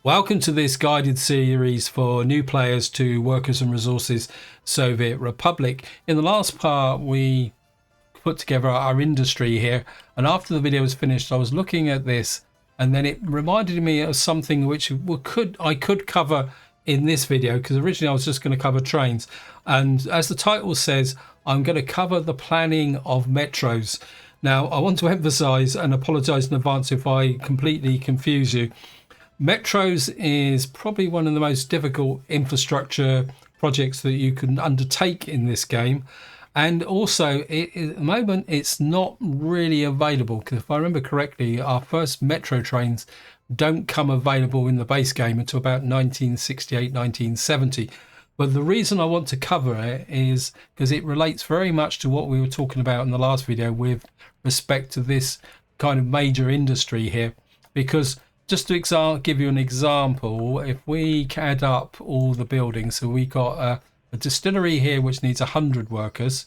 Welcome to this guided series for new players to Workers and Resources Soviet Republic. In the last part, we put together our industry here, and after the video was finished, I was looking at this, and then it reminded me of something which I could cover in this video, because originally I was just going to cover trains. And as the title says, I'm going to cover the planning of metros. Now, I want to emphasize and apologize in advance if I completely confuse you. Metros is probably one of the most difficult infrastructure projects that you can undertake in this game. And also, at the moment, it's not really available, because if I remember correctly, our first metro trains don't come available in the base game until about 1968, 1970. But the reason I want to cover it is because it relates very much to what we were talking about in the last video with respect to this kind of major industry here. Because just to give you an example, if we add up all the buildings, so we got a distillery here which needs 100 workers.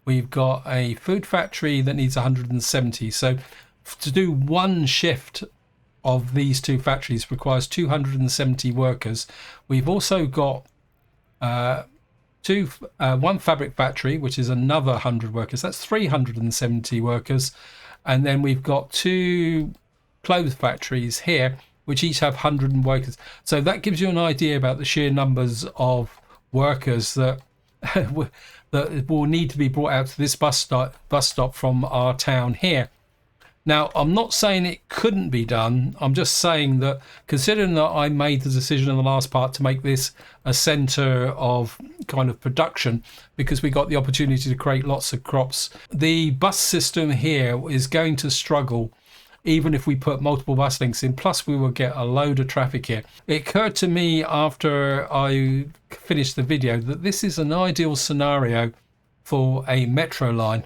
We've got a food factory that needs 170. So to do one shift of these two factories requires 270 workers. We've also got one fabric factory, which is another 100 workers. That's 370 workers. And then we've got two clothes factories here, which each have 100 workers. So that gives you an idea about the sheer numbers of workers that that will need to be brought out to this bus stop from our town here. Now, I'm not saying it couldn't be done. I'm just saying that, considering that I made the decision in the last part to make this a centre of kind of production, because we got the opportunity to create lots of crops, the bus system here is going to struggle even if we put multiple bus links in. Plus we will get a load of traffic here. It occurred to me after I finished the video that this is an ideal scenario for a metro line,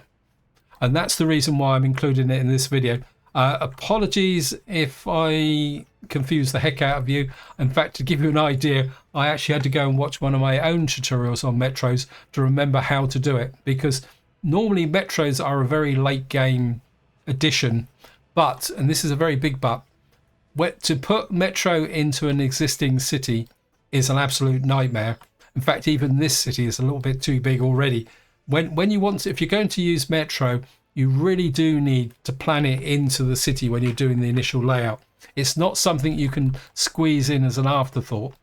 and that's the reason why I'm including it in this video. Apologies if I confuse the heck out of you. In fact, to give you an idea, I actually had to go and watch one of my own tutorials on metros to remember how to do it, because normally metros are a very late game addition. But, and this is a very big but, to put metro into an existing city is an absolute nightmare. In fact, even this city is a little bit too big already. When you want to, if you're going to use metro, you really do need to plan it into the city when you're doing the initial layout. It's not something you can squeeze in as an afterthought,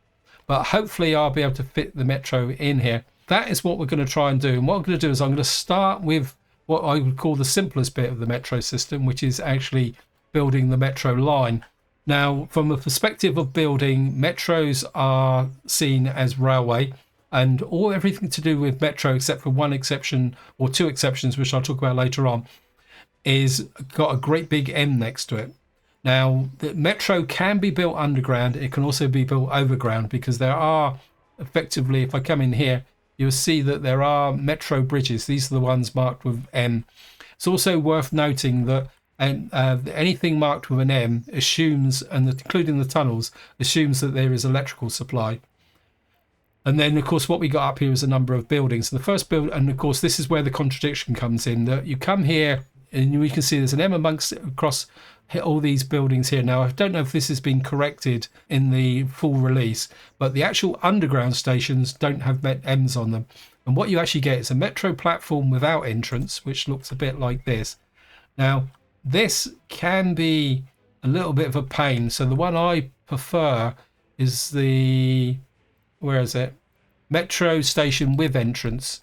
but hopefully I'll be able to fit the metro in here. That is what we're going to try and do. And what I'm going to do is I'm going to start with what I would call the simplest bit of the metro system, which is actually building the metro line. Now, from a perspective of building, metros are seen as railway, and everything to do with metro, except for one exception or two exceptions, which I'll talk about later on, is got a great big M next to it. Now, the metro can be built underground. It can also be built overground, because there are effectively, if I come in here, you'll see that there are metro bridges. These are the ones marked with M. It's also worth noting that anything marked with an M assumes, and including the tunnels, assumes that there is electrical supply. And then, of course, what we got up here is a number of buildings. So the first and of course, this is where the contradiction comes in, that you come here and you can see there's an M across all these buildings here. Now, I don't know if this has been corrected in the full release, but the actual underground stations don't have M's on them. And what you actually get is a metro platform without entrance, which looks a bit like this. Now, this can be a little bit of a pain. So the one I prefer is the, where is it? Metro station with entrance.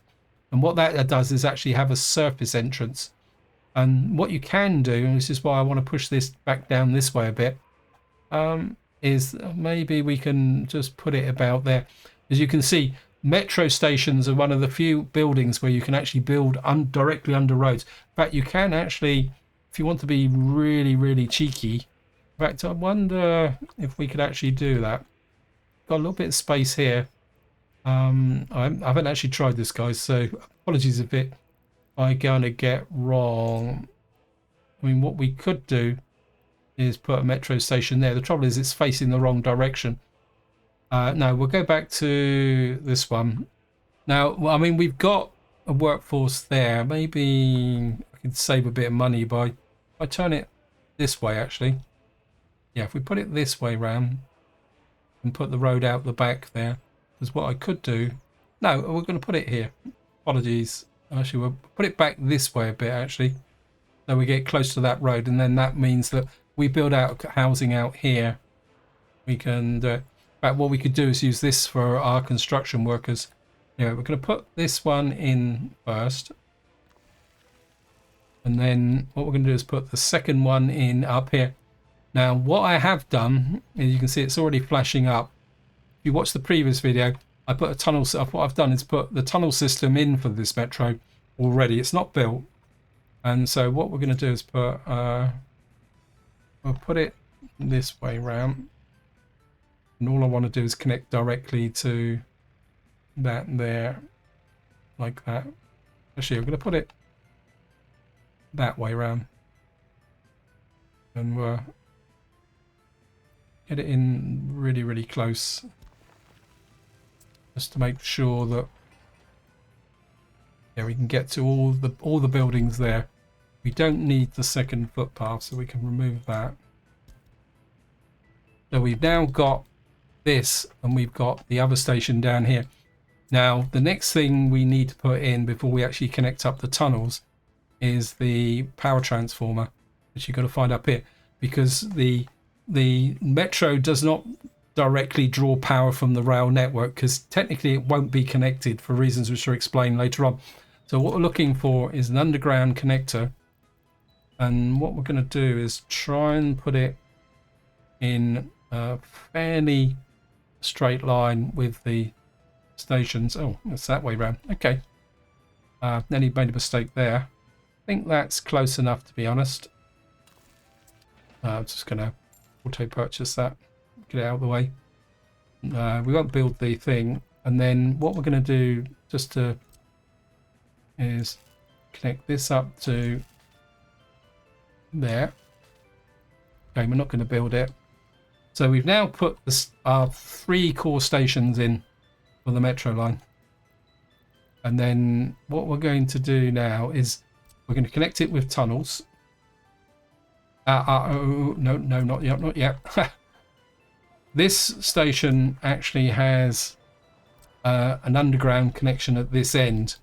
And what that does is actually have a surface entrance. And what you can do, and this is why I want to push this back down this way a bit, is maybe we can just put it about there. As you can see, metro stations are one of the few buildings where you can actually build directly under roads. In fact, you can actually, if you want to be really, really cheeky, in fact, I wonder if we could actually do that. Got a little bit of space here. I haven't actually tried this, guys, so apologies if I'm going to get wrong. I mean, what we could do is put a metro station there. The trouble is it's facing the wrong direction. No, we'll go back to this one. Now, I mean, we've got a workforce there. Maybe I could save a bit of money by, if I turn it this way, actually. Yeah, if we put it this way round, and put the road out the back there. Because what I could do, no, we're going to put it here. Apologies. Actually, we'll put it back this way a bit, actually. So we get close to that road, and then that means that we build out housing out here. We can do it. In fact, what we could do is use this for our construction workers. Anyway, we're going to put this one in first. And then what we're going to do is put the second one in up here. Now, what I have done, is you can see it's already flashing up. If you watch the previous video, I put a tunnel. What I've done is put the tunnel system in for this metro already. It's not built. And so what we're going to do is put, we'll put it this way round. And all I want to do is connect directly to that there, like that. Actually, I'm going to put it that way round. And we'll get it in really, really close. Just to make sure that we can get to all the buildings there. We don't need the second footpath, so we can remove that. So we've now got this, and we've got the other station down here. Now, the next thing we need to put in before we actually connect up the tunnels is the power transformer, which you've got to find up here, because the metro does not directly draw power from the rail network, because technically it won't be connected for reasons which are explained later on. So what we're looking for is an underground connector, and what we're going to do is try and put it in a fairly straight line with the stations. Oh, it's that way round. Okay. Nearly made a mistake there. I think that's close enough, to be honest. I'm just going to auto purchase that, get it out of the way. We won't build the thing, and then what we're going to do is connect this up to there. Okay, we're not going to build it. So we've now put our 3 core stations in for the metro line. And then what we're going to do now is we're going to connect it with tunnels. No, not yet. This station actually has an underground connection at this end.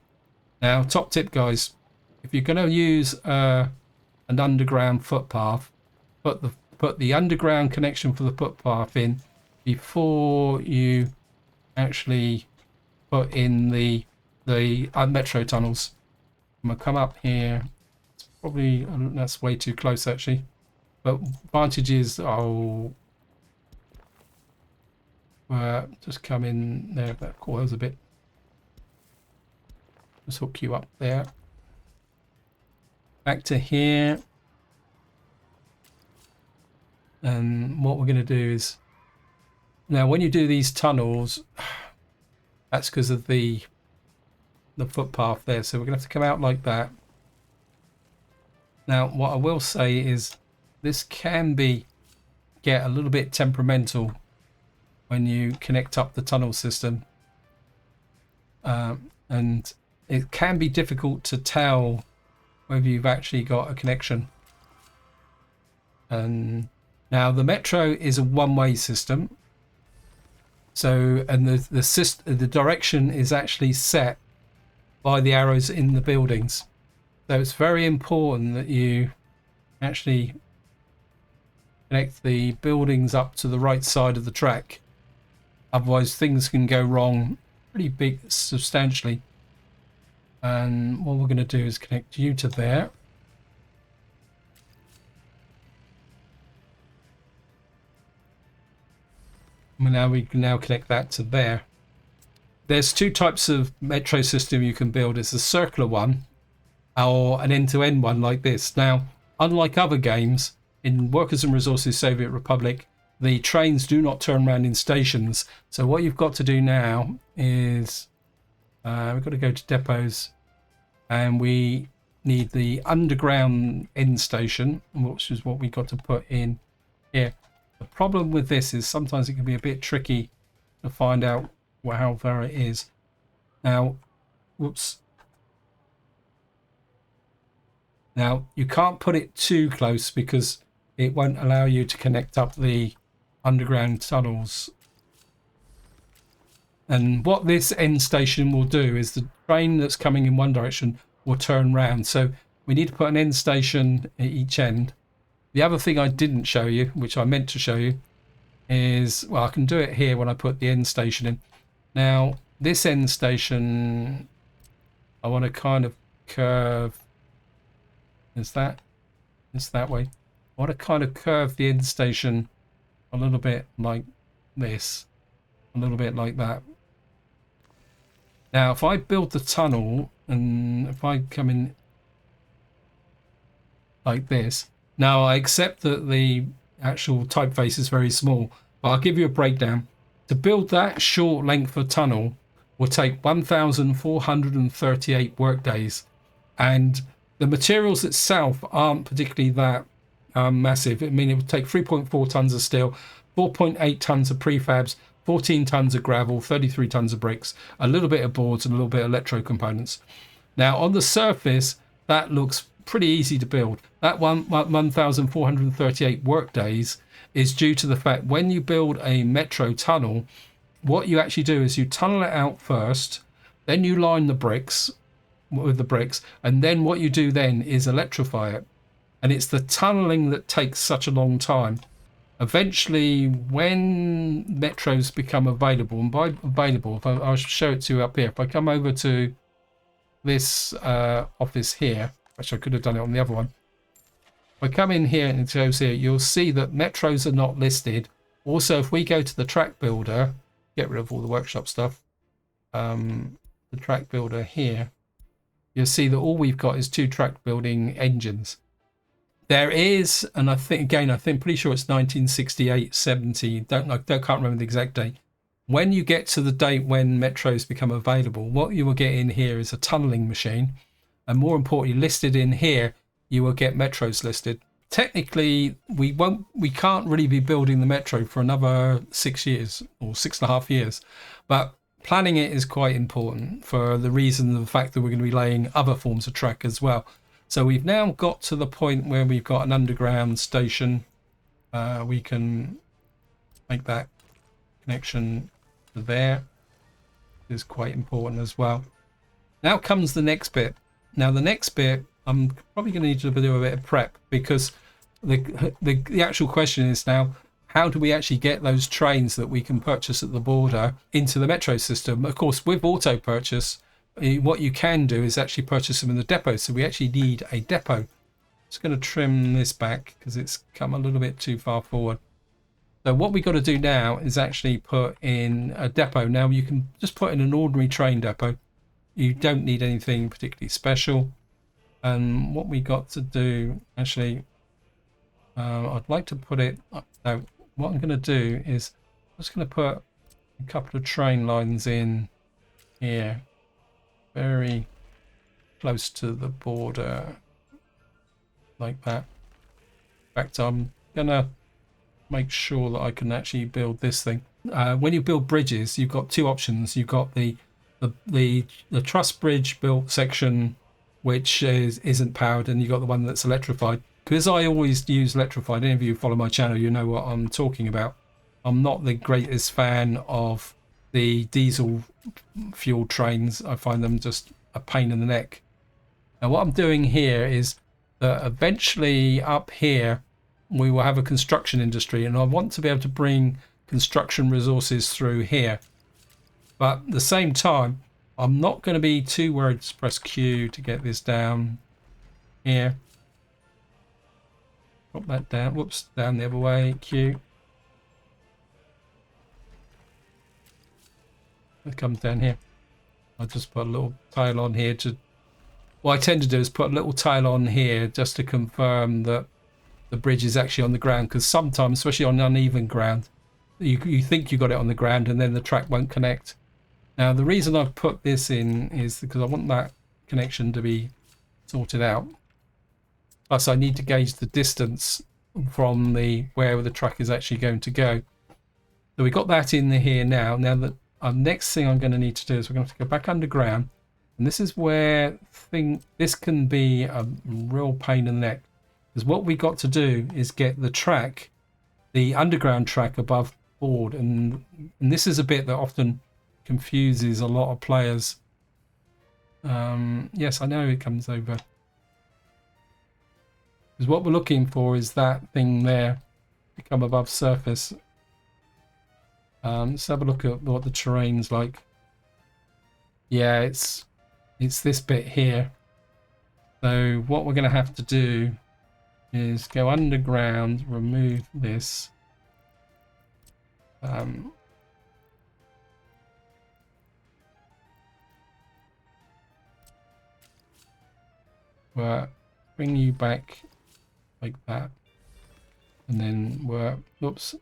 Now, top tip, guys, if you're going to use an underground footpath, put the underground connection for the footpath in before you actually put in the metro tunnels. I'm gonna come up here. It's probably that's way too close actually, but advantage is just come in there. That corners a bit. Just hook you up there. Back to here. And what we're going to do is, now when you do these tunnels, that's because of the footpath there. So we're going to have to come out like that. Now, what I will say is this can get a little bit temperamental when you connect up the tunnel system. And it can be difficult to tell whether you've actually got a connection. And now the metro is a one-way system. So, and the direction is actually set by the arrows in the buildings. So it's very important that you actually connect the buildings up to the right side of the track. Otherwise things can go wrong pretty big, substantially. And what we're going to do is connect you to there. We can now connect that to there. There's 2 types of metro system you can build. It's a circular one or an end-to-end one like this. Now, unlike other games, in Workers and Resources Soviet Republic, the trains do not turn around in stations. So what you've got to do now is we've got to go to depots, and we need the underground end station, which is what we got to put in here. The problem with this is sometimes it can be a bit tricky to find out how far it is. Now, whoops. Now, you can't put it too close because it won't allow you to connect up the underground tunnels And what this end station will do is the train that's coming in one direction will turn round. So we need to put an end station at each end. The other thing I didn't show you, which I meant to show you, is, well, I can do it here when I put the end station in. Now, this end station, I want to kind of curve. Is that? It's that way. I want to kind of curve the end station a little bit like this, a little bit like that. Now, if I build the tunnel and if I come in like this, now I accept that the actual typeface is very small, but I'll give you a breakdown. To build that short length of tunnel will take 1,438 workdays, and the materials itself aren't particularly that massive. I mean, it would take 3.4 tons of steel, 4.8 tons of prefabs, 14 tons of gravel, 33 tons of bricks, a little bit of boards, and a little bit of electro components. Now, on the surface, that looks pretty easy to build. That 1,438 workdays is due to the fact when you build a metro tunnel, what you actually do is you tunnel it out first, then you line the bricks with the bricks, and then what you do then is electrify it. And it's the tunneling that takes such a long time. Eventually, when metros become available, and by available, if I'll show it to you up here. If I come over to this office here, which I could have done it on the other one. If I come in here and it shows here, you'll see that metros are not listed. Also, if we go to the track builder, get rid of all the workshop stuff, the track builder here, you'll see that all we've got is 2 track building engines. There is, and I think again, pretty sure it's 1968, 70. Can't remember the exact date. When you get to the date when metros become available, what you will get in here is a tunneling machine, and more importantly, listed in here, you will get metros listed. Technically, we can't really be building the metro for another 6 years or 6.5 years, but planning it is quite important for the reason of the fact that we're going to be laying other forms of track as well. So we've now got to the point where we've got an underground station. We can make that connection to there. Is quite important as well. Now comes the next bit. Now the next bit, I'm probably going to need to do a bit of prep, because the actual question is now, how do we actually get those trains that we can purchase at the border into the metro system? Of course, with auto purchase, what you can do is actually purchase them in the depot. So we actually need a depot. Just going to trim this back because it's come a little bit too far forward. So what we got to do now is actually put in a depot. Now you can just put in an ordinary train depot. You don't need anything particularly special. And what we got to do, actually, I'd like to put it. No, what I'm going to do is I'm just going to put a couple of train lines in here, very close to the border, like that. In fact, I'm going to make sure that I can actually build this thing. When you build bridges, you've got 2 options. You've got the truss bridge built section, which isn't powered, and you've got the one that's electrified. Because I always use electrified, any of you who follow my channel, you know what I'm talking about. I'm not the greatest fan of the diesel fuel trains. I find them just a pain in the neck. Now what I'm doing here is that eventually up here we will have a construction industry, and I want to be able to bring construction resources through here. But at the same time, I'm not going to be too worried to press Q to get this down here. Drop that down. Whoops, down the other way. Q. It comes down here. I'll just put a little tile on here to... What I tend to do is put a little tile on here just to confirm that the bridge is actually on the ground, because sometimes, especially on uneven ground, you think you got it on the ground and then the track won't connect. Now the reason I've put this in is because I want that connection to be sorted out. Plus I need to gauge the distance from where the track is actually going to go. So we got that in here now. Now the next thing I'm going to need to do is we're going to have to go back underground, and this is where this can be a real pain in the neck, because what we got to do is get the track, the underground track, above board, and this is a bit that often confuses a lot of players. Yes, I know it comes over. Because what we're looking for is that thing there to come above surface. Let's have a look at what the terrain's like. Yeah, it's this bit here. So what we're going to have to do is go underground, remove this. We'll bring you back like that, and then we're, oops.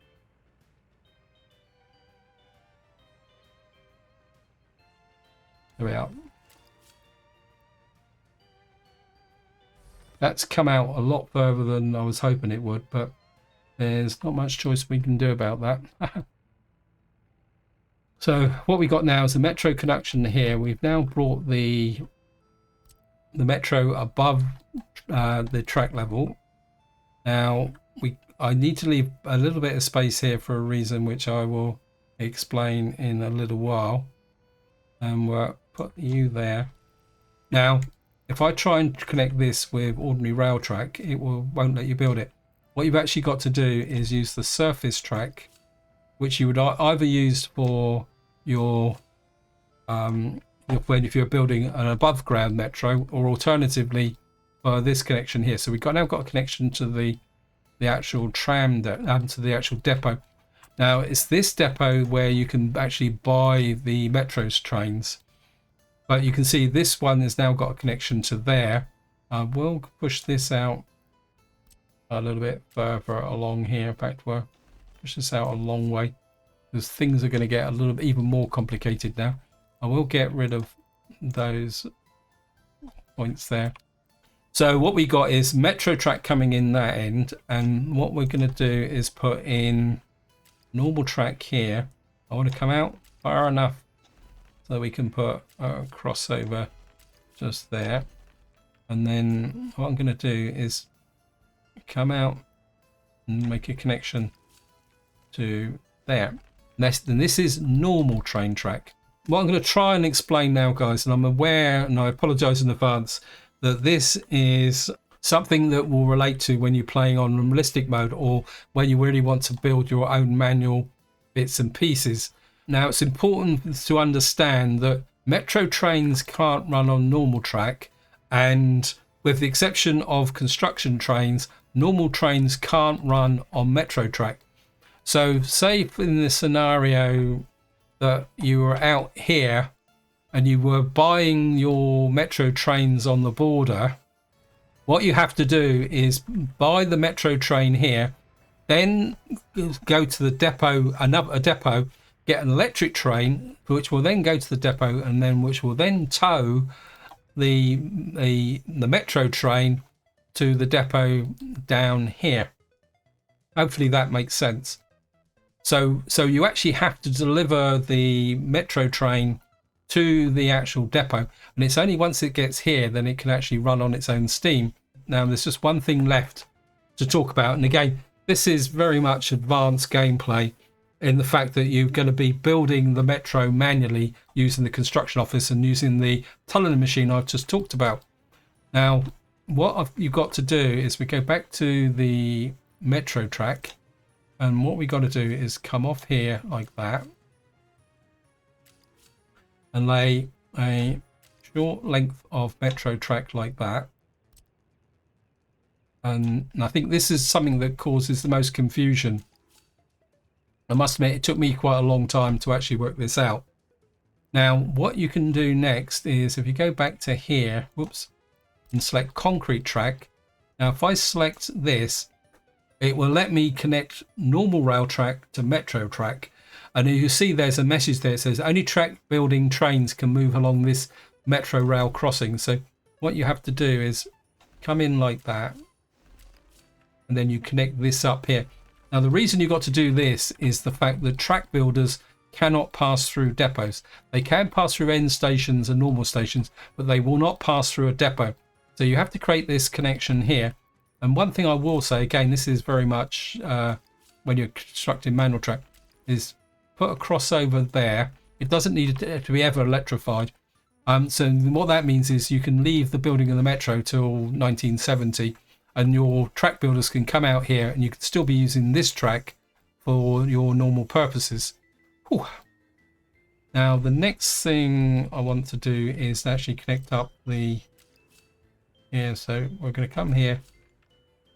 There we are. That's come out a lot further than I was hoping it would, but there's not much choice we can do about that. So what we got now is a metro connection here. We've now brought the metro above the track level. Now I need to leave a little bit of space here for a reason which I will explain in a little while. And we'll put you there. Now if I try and connect this with ordinary rail track, it won't let you build it. What you've actually got to do is use the surface track, which you would either use for your if you're building an above ground metro, or alternatively for this connection here. So we've now got a connection to the actual tram to the actual depot. Now it's this depot where you can actually buy the metros trains, but you can see this one has now got a connection to there. We'll push this out a little bit further along here. In fact, we'll push this out a long way because things are going to get a little bit even more complicated now. I will get rid of those points there. So what we got is metro track coming in that end, and what we're going to do is put in normal track here. I want to come out far enough so we can put a crossover just there, and then what I'm going to do is come out and make a connection to there. And this is normal train track. What I'm going to try and explain now, guys, and I'm aware, and I apologize in advance, that this is something that will relate to when you're playing on realistic mode, or when you really want to build your own manual bits and pieces. Now, it's important to understand that metro trains can't run on normal track, and with the exception of construction trains, normal trains can't run on metro track. So say in the scenario that you were out here and you were buying your metro trains on the border, what you have to do is buy the metro train here, then go to the depot, a depot, get an electric train, which will then go to the depot, and then which will then tow the metro train to the depot down here. Hopefully that makes sense. So you actually have to deliver the metro train to the actual depot, and it's only once it gets here then it can actually run on its own steam. Now there's just one thing left to talk about, and again, this is very much advanced gameplay in the fact that you're going to be building the metro manually using the construction office and using the tunneling machine I've just talked about. Now what you've got to do is we go back to the metro track, and what we got to do is come off here like that and lay a short length of metro track like that. And I think this is something that causes the most confusion. I must admit, it took me quite a long time to actually work this out. Now, what you can do next is if you go back to here, whoops, and select concrete track. Now, if I select this, it will let me connect normal rail track to metro track. And you see there's a message there that says only track building trains can move along this metro rail crossing. So what you have to do is come in like that, and then you connect this up here. Now the reason you've got to do this is the fact that track builders cannot pass through depots. They can pass through end stations and normal stations, but they will not pass through a depot. So you have to create this connection here. And one thing I will say, again, this is very much when you're constructing manual track, is put a crossover there. It doesn't need it to be ever electrified. So what that means is you can leave the building of the metro till 1970, and your track builders can come out here, and you can still be using this track for your normal purposes. Whew. Now the next thing I want to do is actually connect up the here. So we're going to come here,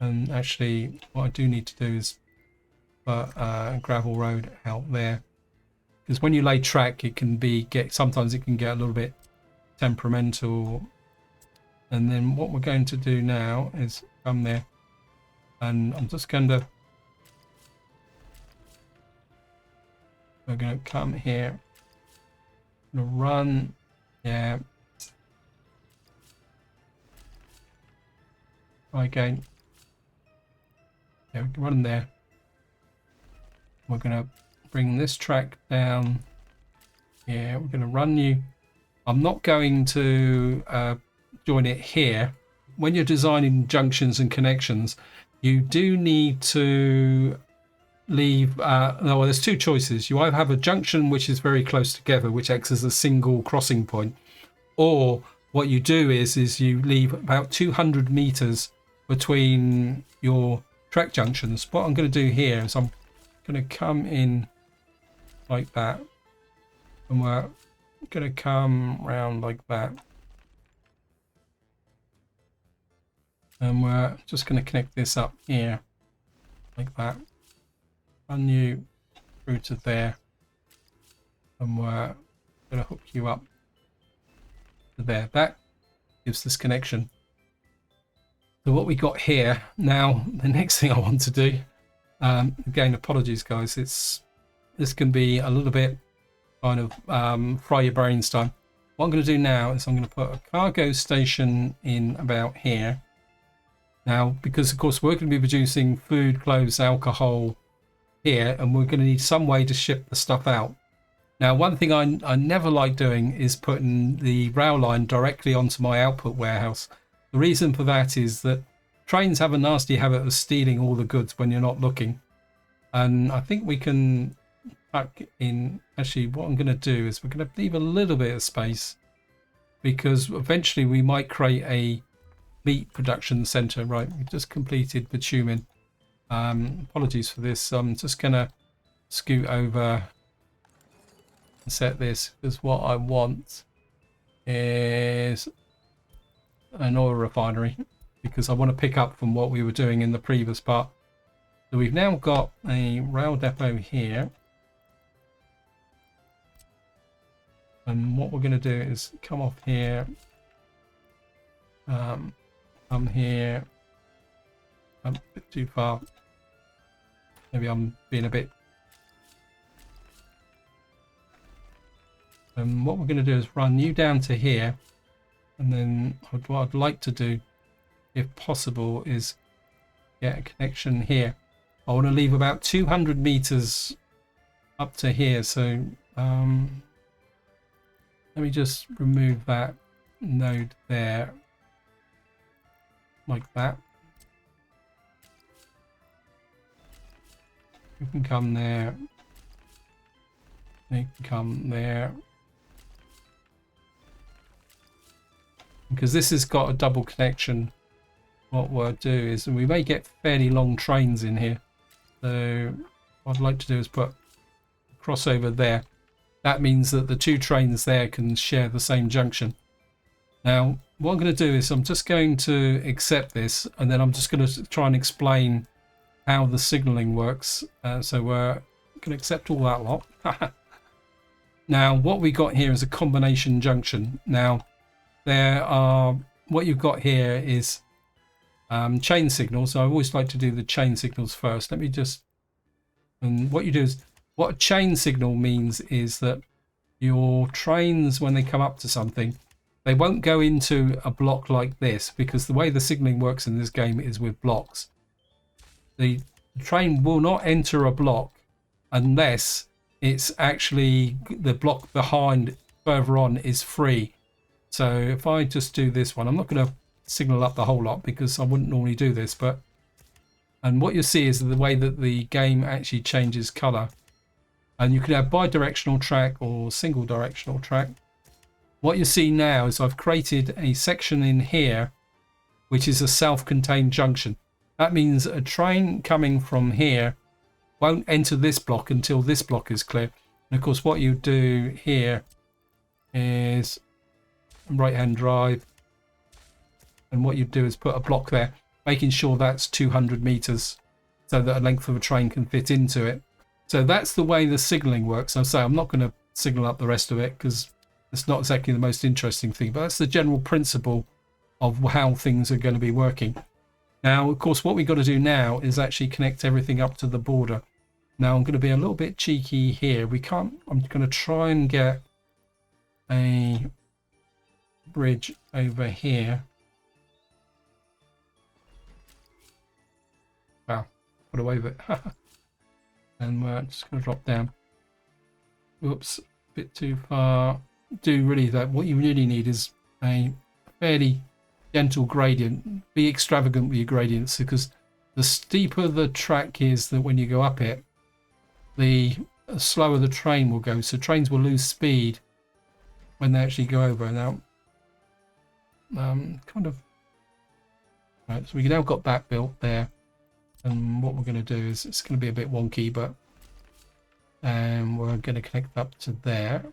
and actually what I do need to do is put a gravel road out there, because when you lay track it can sometimes it can get a little bit temperamental. And then what we're going to do now is come there, and I'm just going to we're going to come here, I'm going to run, yeah, try again, yeah, we can run there. We're going to bring this track down, yeah, we're going to run you. I'm not going to join it here. When you're designing junctions and connections, you do need to leave no, well, there's two choices. You either have a junction which is very close together, which acts as a single crossing point, or what you do is you leave about 200 meters between your track junctions. What I'm going to do here is I'm going to come in like that, and we're going to come round like that, and we're just going to connect this up here like that, run you through to there, and we're going to hook you up to there. That gives this connection. So what we got here now, the next thing I want to do, again apologies guys, this can be a little bit kind of fry your brains time. What I'm going to do now is I'm going to put a cargo station in about here. Now, because of course we're going to be producing food, clothes, alcohol here, and we're going to need some way to ship the stuff out. Now, one thing I never like doing is putting the rail line directly onto my output warehouse. The reason for that is that trains have a nasty habit of stealing all the goods when you're not looking. And I think we can tuck in, actually what I'm going to do is we're going to leave a little bit of space, because eventually we might create a meat production center. Right, we've just completed bitumen. Apologies for this. I'm just going to scoot over and set this, because what I want is an oil refinery, because I want to pick up from what we were doing in the previous part. So we've now got a rail depot here, and what we're going to do is come off here, come here, I'm a bit too far, maybe I'm being a bit, and what we're going to do is run you down to here, and then what I'd like to do, if possible, is get a connection here. I want to leave about 200 meters up to here, so let me just remove that node there, like that. You can come there, you can come there, because this has got a double connection. What we'll do is, and we may get fairly long trains in here, so what I'd like to do is put a crossover there. That means that the two trains there can share the same junction. Now what I'm going to do is I'm just going to accept this, and then I'm just going to try and explain how the signaling works. So we're going to accept all that lot. Now what we got here is a combination junction. Now there are, what you've got here is chain signals. So I always like to do the chain signals first. Let me just, and what you do is, what a chain signal means is that your trains, when they come up to something, they won't go into a block like this, because the way the signaling works in this game is with blocks. The train will not enter a block unless it's actually the block behind further on is free. So if I just do this one, I'm not going to signal up the whole lot because I wouldn't normally do this, but, and what you'll see is the way that the game actually changes color And you can have bi-directional track or single directional track. What you see now is I've created a section in here which is a self-contained junction. That means a train coming from here won't enter this block until this block is clear. And of course what you do here is right-hand drive, and what you do is put a block there, making sure that's 200 meters so that a length of a train can fit into it. So that's the way the signaling works. I'll say I'm not going to signal up the rest of it because it's not exactly the most interesting thing, but that's the general principle of how things are going to be working. Now, of course, what we've got to do now is actually connect everything up to the border. Now, I'm going to be a little bit cheeky here. I'm going to try and get a bridge over here. Wow, put away with it. And we're just going to drop down. Whoops, a bit too far. Do really that. What you really need is a fairly gentle gradient. Be extravagant with your gradients, because the steeper the track is, that when you go up it, the slower the train will go. So trains will lose speed when they actually go over. Now, kind of right. So we now got that built there, and what we're going to do is it's going to be a bit wonky, but we're going to connect up to there.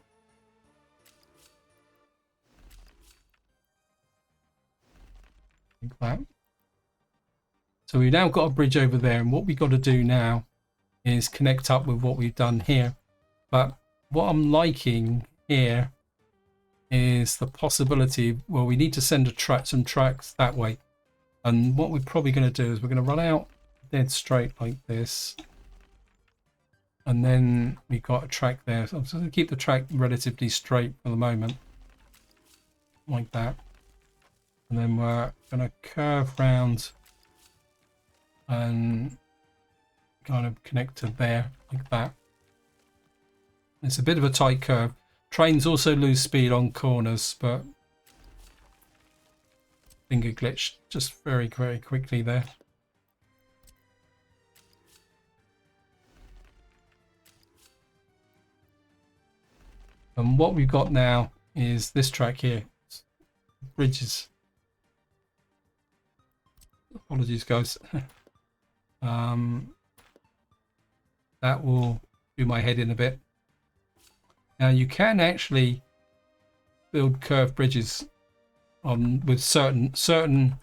Like that. So we've now got a bridge over there, and what we've got to do now is connect up with what we've done here. But what I'm liking here is the possibility, well, we need to send some tracks that way, and what we're probably going to do is we're going to run out dead straight like this, and then we've got a track there. So I'm just going to keep the track relatively straight for the moment, like that. And then we're going to curve round and kind of connect to there, like that. It's a bit of a tight curve. Trains also lose speed on corners, but finger glitch just very, very quickly there. And what we've got now is this track here. Bridges. Apologies, guys. That will do my head in a bit. Now you can actually build curved bridges on with certain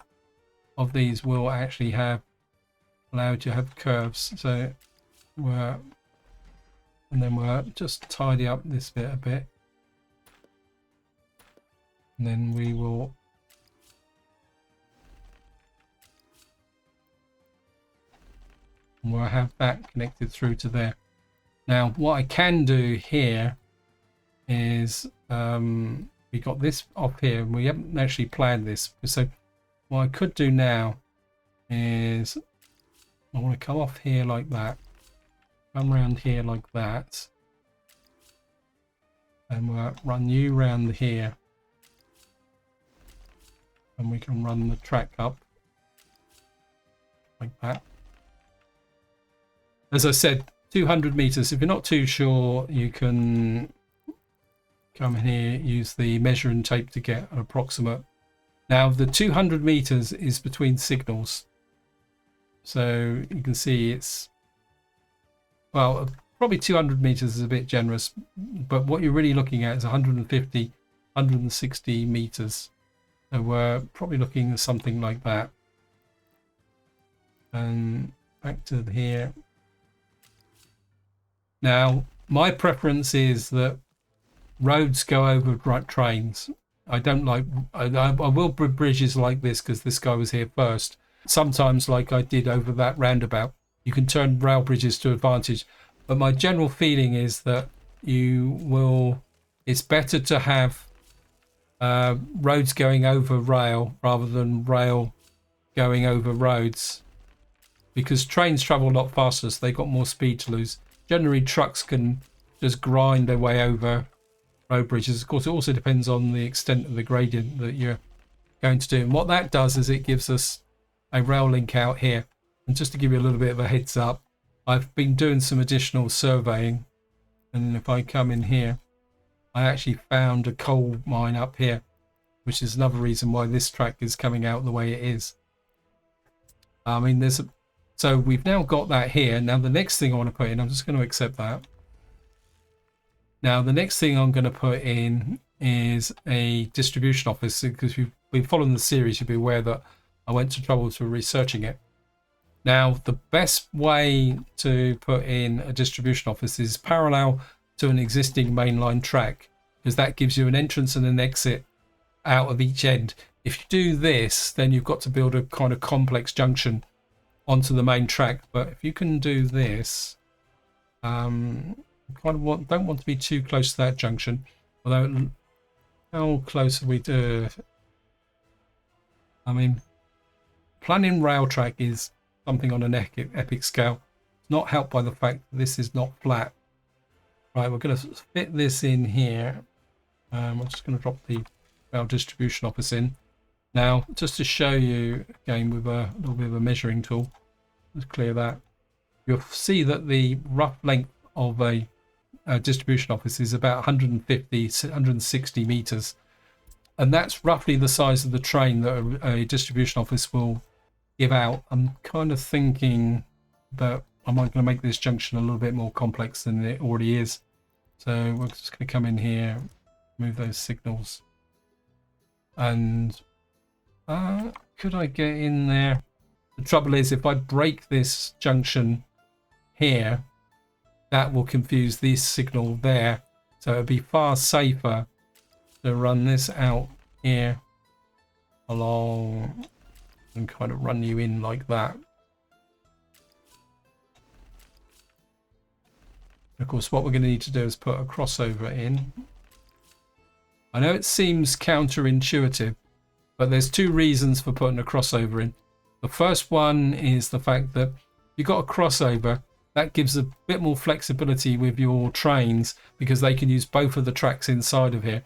of these will actually have allowed to have curves. So we're just tidy up this bit a bit, and then we will we'll have that connected through to there. Now what I can do here is we got this up here, and we haven't actually planned this. So what I could do now is I want to come off here like that, come around here like that, and we'll run you round here, and we can run the track up like that. As I said, 200 meters. If you're not too sure, you can come in here, use the measuring tape to get an approximate. Now the 200 meters is between signals, so you can see it's, well, probably 200 meters is a bit generous, but what you're really looking at is 150, 160 meters. So we're probably looking at something like that. And back to here. Now my preference is that roads go over trains. I don't like, I will build bridges like this because this guy was here first. Sometimes, like I did over that roundabout, you can turn rail bridges to advantage. But my general feeling is that it's better to have roads going over rail rather than rail going over roads, because trains travel a lot faster, so they've got more speed to lose. Generally, trucks can just grind their way over road bridges. Of course, it also depends on the extent of the gradient that you're going to do. And what that does is it gives us a rail link out here. And just to give you a little bit of a heads up, I've been doing some additional surveying And if I come in here, I actually found a coal mine up here, which is another reason why this track is coming out the way it is. I mean, so we've now got that here. Now the next thing I want to put in, I'm just going to accept that. Now the next thing I'm going to put in is a distribution office, because if you've been following the series, you'll be aware that I went to trouble to researching it. Now the best way to put in a distribution office is parallel to an existing mainline track, because that gives you an entrance and an exit out of each end. If you do this, then you've got to build a kind of complex junction onto the main track. But if you can do this, don't want to be too close to that junction. Although, how close are we to? I mean, planning rail track is something on an epic scale. It's not helped by the fact that this is not flat. Right, we're going to fit this in here. I'm just going to drop the rail distribution office in. Now, just to show you again with a little bit of a measuring tool, let's clear that. You'll see that the rough length of a distribution office is about 150, 160 meters. And that's roughly the size of the train that a distribution office will give out. I'm kind of thinking that I'm going to make this junction a little bit more complex than it already is. So we're just going to come in here, move those signals. And could I get in there? The trouble is, if I break this junction here, that will confuse this signal there. So it'd be far safer to run this out here along and kind of run you in like that. Of course, what we're going to need to do is put a crossover in. I know it seems counterintuitive, but there's two reasons for putting a crossover in. The first one is the fact that you've got a crossover. That gives a bit more flexibility with your trains, because they can use both of the tracks inside of here.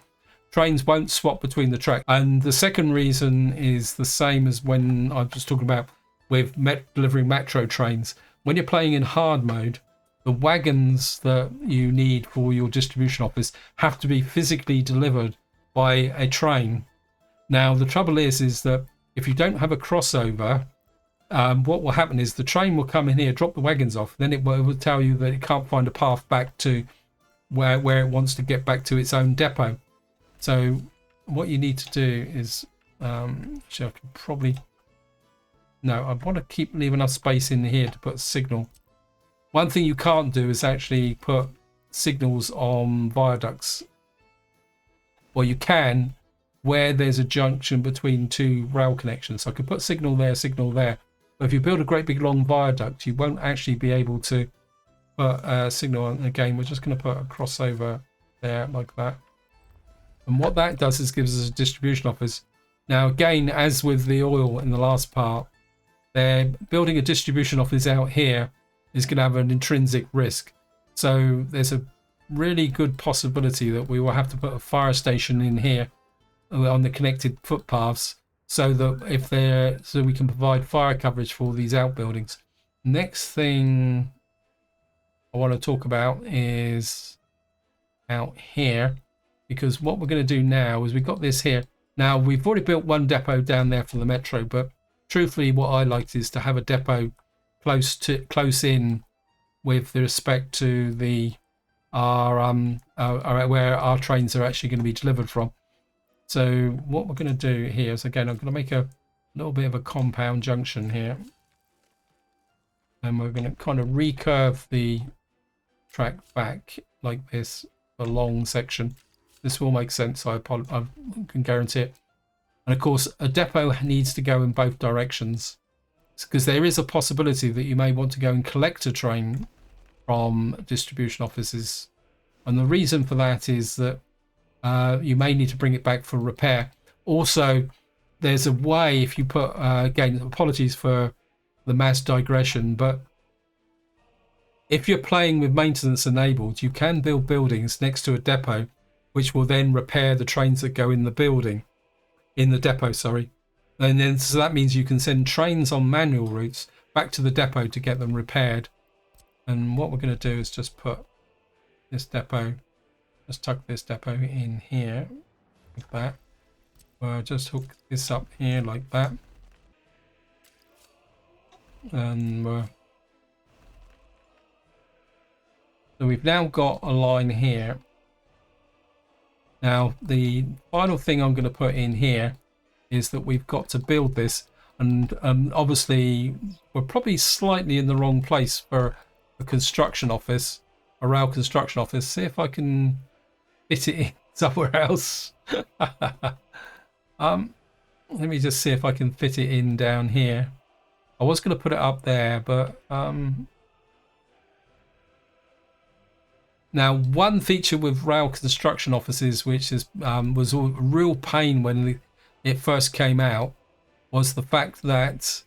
Trains won't swap between the tracks. And the second reason is the same as when I was talking about with delivering metro trains. When you're playing in hard mode, the wagons that you need for your distribution office have to be physically delivered by a train. Now, the trouble is that if you don't have a crossover, what will happen is the train will come in here, drop the wagons off, then it will tell you that it can't find a path back to where it wants to get back to its own depot. So what you need to do is, actually I could probably, no, I want to keep leave enough space in here to put a signal. One thing you can't do is actually put signals on viaducts. Well, you can where there's a junction between two rail connections. So I could put signal there, but if you build a great big long viaduct, you won't actually be able to put a signal on. Again, we're just going to put a crossover there like that. And what that does is gives us a distribution office. Now, again, as with the oil in the last part, they're building a distribution office out here is going to have an intrinsic risk. So there's a really good possibility that we will have to put a fire station in here on the connected footpaths, so that so we can provide fire coverage for these outbuildings. Next thing I want to talk about is out here, because what we're going to do now is we've got this here. Now, we've already built one depot down there for the metro, but truthfully what I liked is to have a depot close in with respect to where our trains are actually going to be delivered from. So what we're going to do here is, again, I'm going to make a little bit of a compound junction here, and we're going to kind of recurve the track back like this, a long section. This will make sense, I can guarantee it. And of course, a depot needs to go in both directions, because there is a possibility that you may want to go and collect a train from distribution offices. And the reason for that is that you may need to bring it back for repair. Also, there's a way, if you put, again, apologies for the mass digression, but if you're playing with maintenance enabled, you can build buildings next to a depot, which will then repair the trains that go in the depot, sorry. And then, so that means you can send trains on manual routes back to the depot to get them repaired. And what we're going to do is just put this depot. Just tuck this depot in here like that. Just hook this up here like that, and so we've now got a line here. Now the final thing I'm going to put in here is that we've got to build this, and obviously we're probably slightly in the wrong place for a construction office, a rail construction office. See if I can fit it in somewhere else. Let me just see if I can fit it in down here. I was going to put it up there, but now one feature with rail construction offices, which is was a real pain when it first came out, was the fact that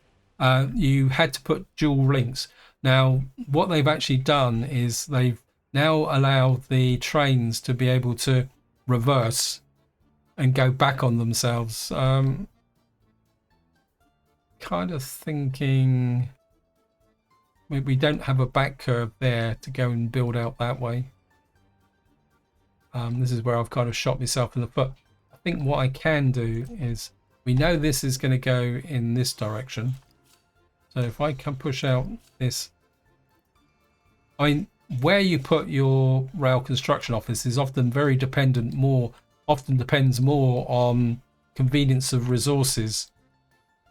you had to put dual links. Now what they've actually done is they've now allowed the trains to be able to reverse and go back on themselves. Kind of thinking we don't have a back curve there to go and build out that way. This is where I've kind of shot myself in the foot. I think what I can do is, we know this is going to go in this direction, so if I can push out this, I mean, where you put your rail construction office is often very dependent, often depends more on convenience of resources.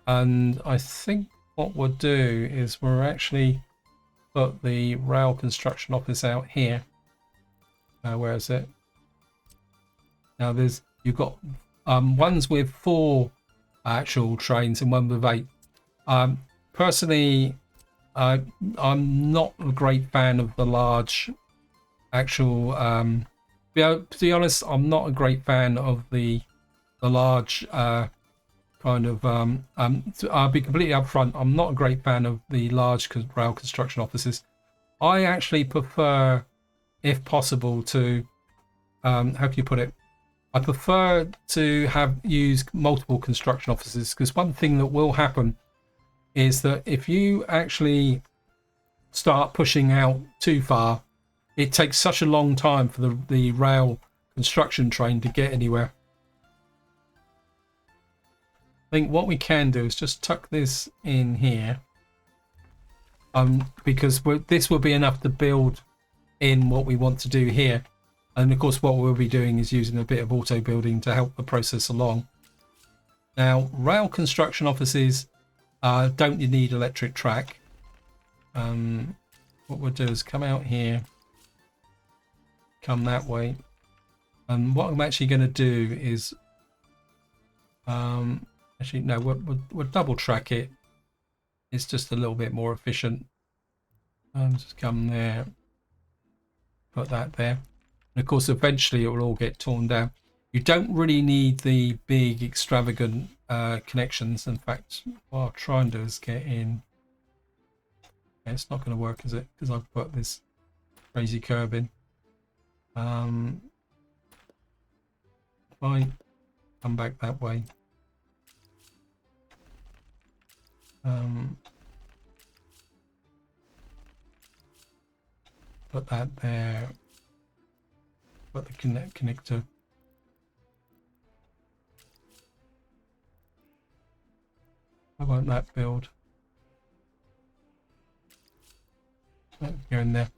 And I think what we'll do is we'll actually put the rail construction office out here. Where is it? Now you've got ones with 4 actual trains and one with 8. Personally, I'm not a great fan of the large actual. To be honest, I'm not a great fan of the large kind of. I'll be completely upfront. I'm not a great fan of the large rail construction offices. I actually prefer, if possible, to how can you put it? I prefer to use multiple construction offices, because one thing that will happen is that if you actually start pushing out too far, it takes such a long time for the rail construction train to get anywhere. I think what we can do is just tuck this in here, because this will be enough to build in what we want to do here. And of course what we'll be doing is using a bit of auto building to help the process along. Now rail construction offices don't need electric track. What we'll do is come out here, come that way, and what I'm actually going to do is actually no, we'll double track it. It's just a little bit more efficient. Just come there, put that there, and of course eventually it will all get torn down. You don't really need the big extravagant connections. In fact, what I'll try and do is get in. Okay, it's not going to work, is it? Because I've put this crazy curve in. If I come back that way, put that there, put the connector. I won't that build. Go in there,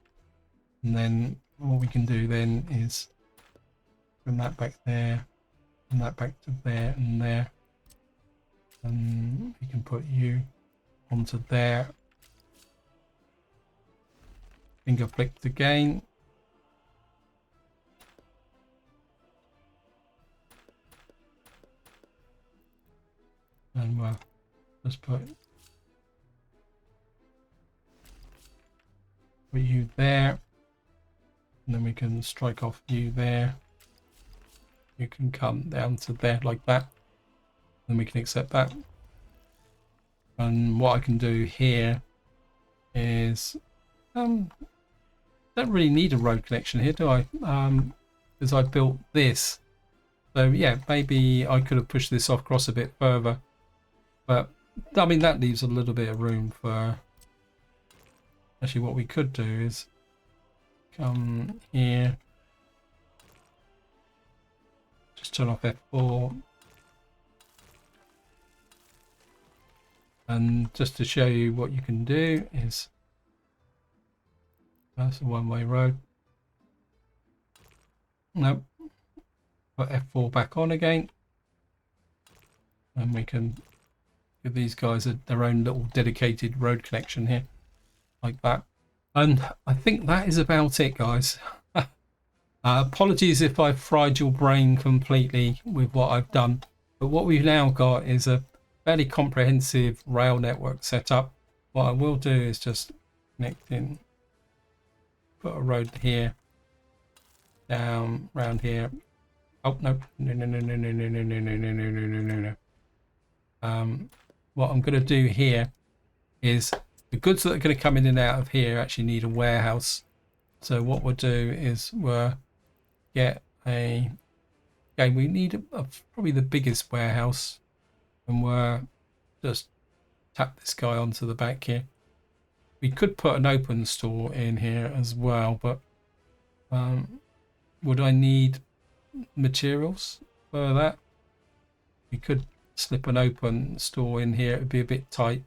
and then what we can do then is bring that back there, and that back to there and there, and we can put you onto there. Finger flicked again. And we'll just put you there, and then we can strike off you there. You can come down to there like that, and we can accept that. And what I can do here is don't really need a road connection here, do I? Because I built this, so yeah, maybe I could have pushed this off across a bit further, but I mean that leaves a little bit of room for. Actually, what we could do is come here, just turn off F4, and just to show you what you can do is, that's a one-way road. Nope. Put F4 back on again, and we can give these guys their own little dedicated road connection here, like that. And I think that is about it, guys. Apologies if I've fried your brain completely with what I've done, but what we've now got is a fairly comprehensive rail network set up. What I will do is just connect in, put a road here, down, round here. Oh, no. What I'm going to do here is the goods that are going to come in and out of here actually need a warehouse. So what we'll do is we'll get a, okay, we need probably the biggest warehouse, and we'll just tap this guy onto the back here. We could put an open store in here as well, but would I need materials for that? We could slip an open store in here. It would be a bit tight,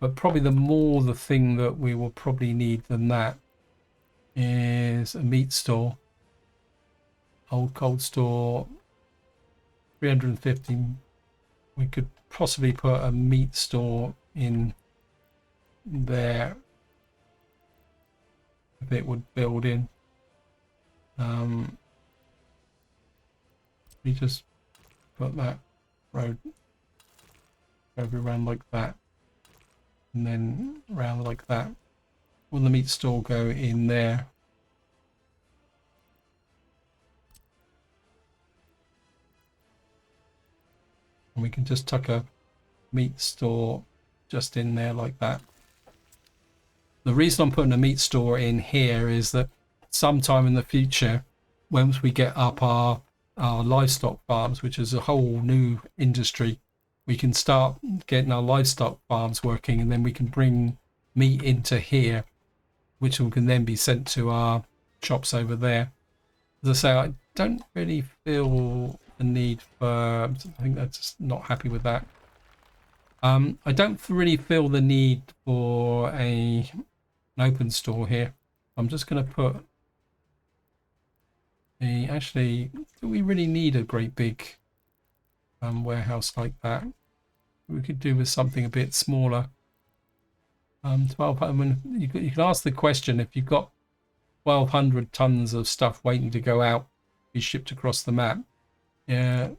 but probably the thing that we will probably need than that is a meat store. Old cold store, 350. We could possibly put a meat store in there if it would build in. We just put that road over around like that, and then around like that. Will the meat store go in there? And we can just tuck a meat store just in there like that. The reason I'm putting a meat store in here is that sometime in the future, once we get up our livestock farms, which is a whole new industry, we can start getting our livestock farms working, and then we can bring meat into here, which can then be sent to our shops over there. As I say, I don't really feel the need for, I think that's just not happy with that. I don't really feel the need for an open store here. I'm just going to put actually, do we really need a great big warehouse like that? We could do with something a bit smaller. 12. I mean, you can ask the question, if you've got 1,200 tons of stuff waiting to go out, be shipped across the map. Yeah,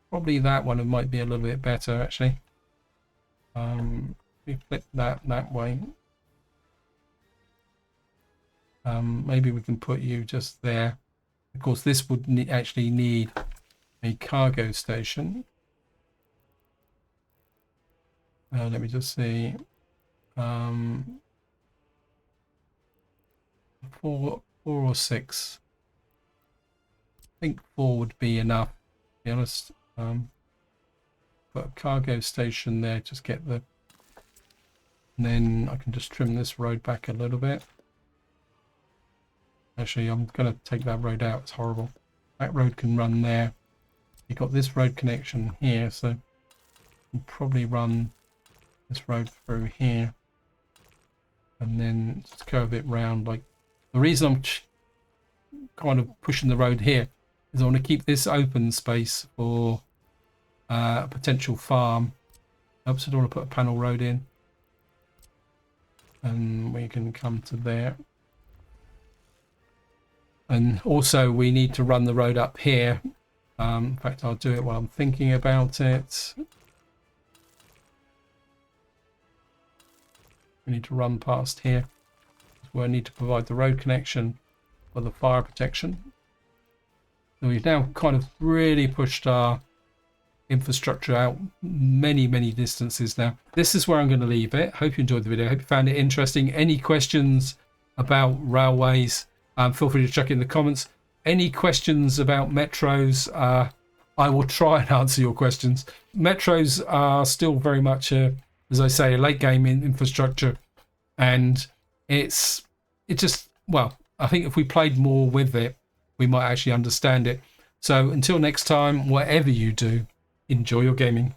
probably that one might be a little bit better actually. We flip that way. Maybe we can put you just there. Of course, this would actually need a cargo station. Let me just see. 4 or 6. I think 4 would be enough, to be honest. Put a cargo station there, just get the, and then I can just trim this road back a little bit. Actually, I'm going to take that road out. It's horrible. That road can run there. You've got this road connection here, so you can probably run this road through here, and then just curve it round. Like, the reason I'm kind of pushing the road here is I want to keep this open space for a potential farm. Oops, I don't want to put a panel road in, and we can come to there. And also we need to run the road up here. In fact, I'll do it while I'm thinking about it. We need to run past here, where I need to provide the road connection for the fire protection. So we've now kind of really pushed our infrastructure out many distances now. This is where I'm going to leave it. Hope you enjoyed the video. Hope you found it interesting. Any questions about railways, feel free to chuck in the comments. Any questions about metros, I will try and answer your questions. Metros are still very much, as I say, a late game in infrastructure, and it just, well, I think if we played more with it, we might actually understand it. So until next time, whatever you do, enjoy your gaming.